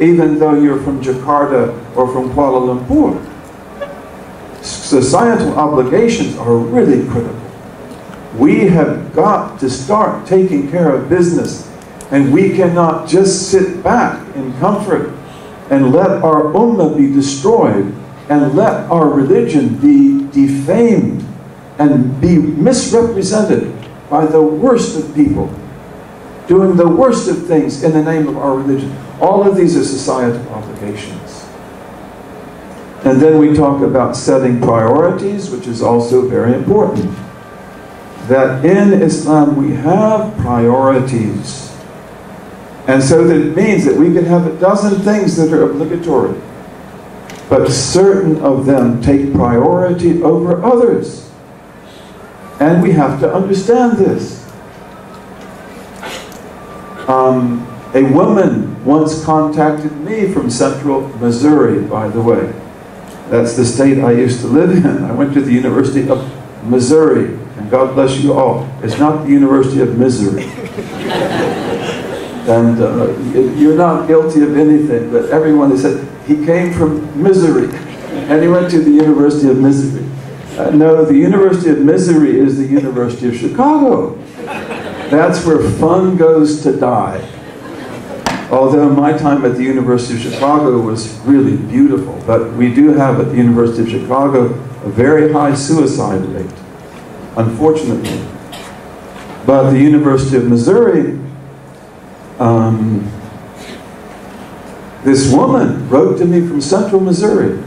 even though you're from Jakarta or from Kuala Lumpur. Societal obligations are really critical. We have got to start taking care of business, and we cannot just sit back in comfort and let our ummah be destroyed and let our religion be defamed and be misrepresented by the worst of people, doing the worst of things in the name of our religion. All of these are societal obligations. And then we talk about setting priorities, which is also very important. That in Islam we have priorities. And so that it means that we can have a dozen things that are obligatory, but certain of them take priority over others. And we have to understand this. A woman once contacted me from central Missouri, by the way. That's the state I used to live in. I went to the University of Missouri, and God bless you all. It's not the University of Misery. And you're not guilty of anything, but everyone has said, he came from misery, and he went to the University of Misery. No, the University of Misery is the University of Chicago. That's where fun goes to die. Although my time at the University of Chicago was really beautiful, but we do have at the University of Chicago a very high suicide rate, unfortunately. But the University of Missouri, this woman wrote to me from central Missouri.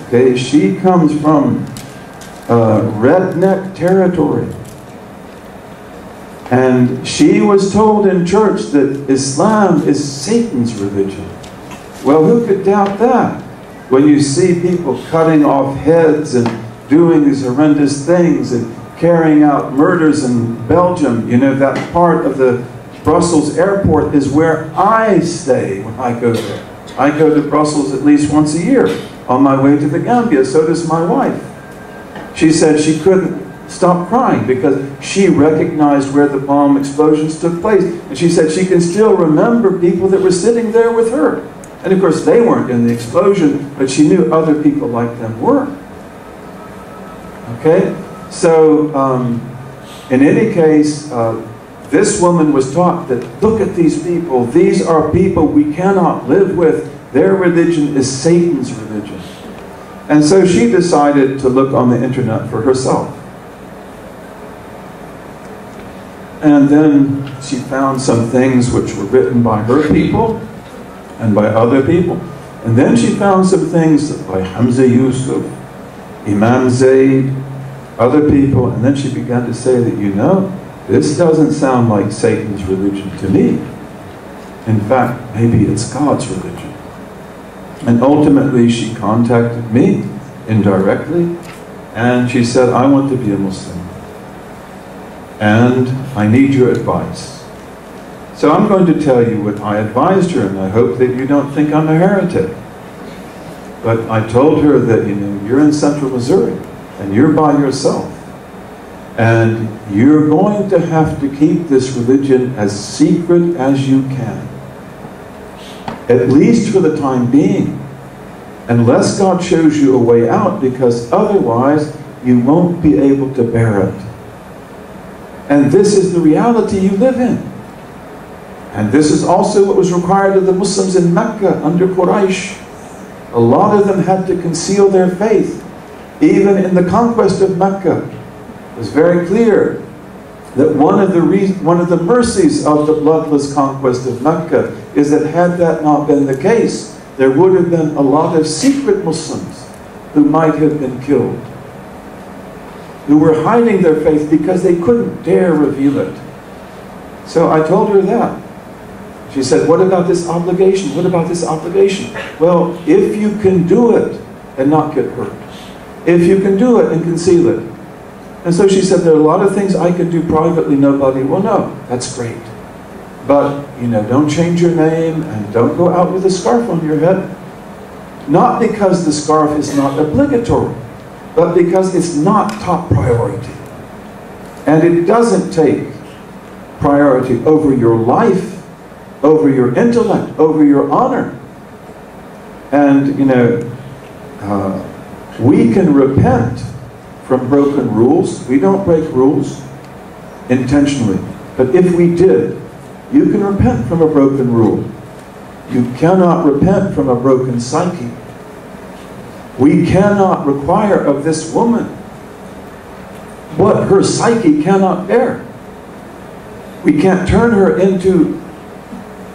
Okay, she comes from redneck territory. And she was told in church that Islam is Satan's religion. Well, who could doubt that? When you see people cutting off heads and doing these horrendous things and carrying out murders in Belgium, you know, that part of the Brussels airport is where I stay when I go there. I go to Brussels at least once a year on my way to the Gambia. So does my wife. She said she couldn't stop crying because she recognized where the bomb explosions took place. And she said she can still remember people that were sitting there with her. And of course they weren't in the explosion, but she knew other people like them were. Okay? So, in any case, this woman was taught that, look at these people. These are people we cannot live with. Their religion is Satan's religion. And so she decided to look on the internet for herself. And then she found some things which were written by her people and by other people. And then she found some things by Hamza Yusuf, Imam Zayd, other people. And then she began to say that, you know, this doesn't sound like Satan's religion to me. In fact, maybe it's God's religion. And ultimately she contacted me indirectly, and she said, I want to be a Muslim, and I need your advice. So I'm going to tell you what I advised her, and I hope that you don't think I'm a heretic. But I told her that, you know, you're in central Missouri, and you're by yourself. And you're going to have to keep this religion as secret as you can. At least for the time being. Unless God shows you a way out, because otherwise you won't be able to bear it. And this is the reality you live in. And this is also what was required of the Muslims in Mecca under Quraysh. A lot of them had to conceal their faith. Even in the conquest of Mecca, it was very clear that one of the mercies of the bloodless conquest of Mecca is that had that not been the case, there would have been a lot of secret Muslims who might have been killed, who were hiding their faith because they couldn't dare reveal it. So I told her that. She said, what about this obligation? What about this obligation? Well, if you can do it and not get hurt, if you can do it and conceal it. And so she said, there are a lot of things I can do privately, nobody will know. That's great. But, you know, don't change your name and don't go out with a scarf on your head. Not because the scarf is not obligatory, but because it's not top priority. And it doesn't take priority over your life, over your intellect, over your honor. And, you know, we can repent from broken rules. We don't break rules intentionally. But if we did, you can repent from a broken rule. You cannot repent from a broken psyche. We cannot require of this woman what her psyche cannot bear. We can't turn her into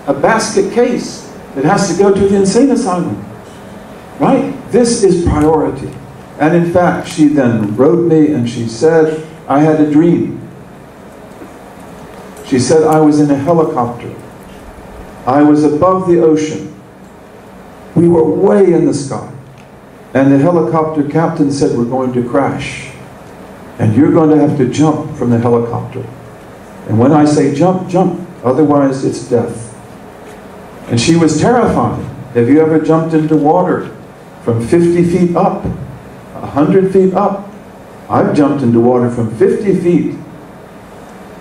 a basket case that has to go to the insane asylum. Right? This is priority. And in fact, she then wrote me and she said, I had a dream. She said, I was in a helicopter. I was above the ocean. We were way in the sky. And the helicopter captain said, we're going to crash. And you're going to have to jump from the helicopter. And when I say jump, jump. Otherwise, it's death. And she was terrified. Have you ever jumped into water from 50 feet up? 100 feet up? I've jumped into water from 50 feet.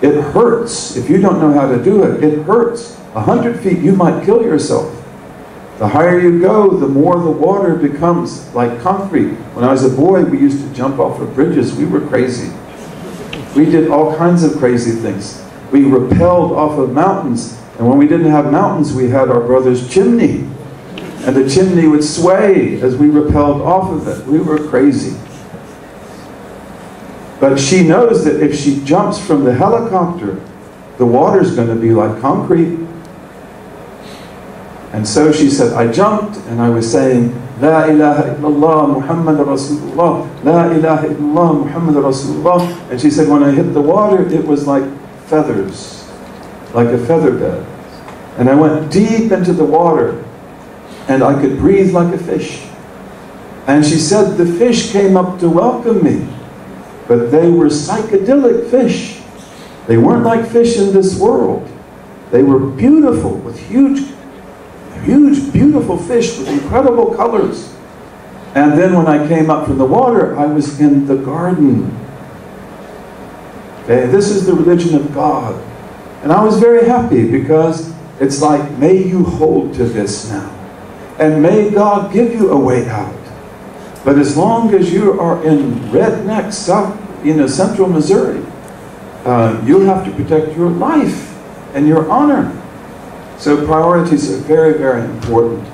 It hurts. If you don't know how to do it, it hurts. 100 feet, you might kill yourself. The higher you go, the more the water becomes like concrete. When I was a boy, we used to jump off of bridges. We were crazy. We did all kinds of crazy things. We rappelled off of mountains. And when we didn't have mountains, we had our brother's chimney. And the chimney would sway as we rappelled off of it. We were crazy. But she knows that if she jumps from the helicopter, the water's going to be like concrete. And so she said, I jumped and I was saying, La ilaha illallah Muhammad Rasulullah, La ilaha illallah Muhammad Rasulullah. And she said, when I hit the water, it was like feathers, like a feather bed. And I went deep into the water and I could breathe like a fish. And she said, the fish came up to welcome me. But they were psychedelic fish. They weren't like fish in this world. They were beautiful, with huge, beautiful fish with incredible colors. And then when I came up from the water, I was in the garden. Okay, this is the religion of God. And I was very happy because it's like, may you hold to this now. And may God give you a way out. But as long as you are in redneck central Missouri, you'll have to protect your life and your honor. So priorities are very, very important.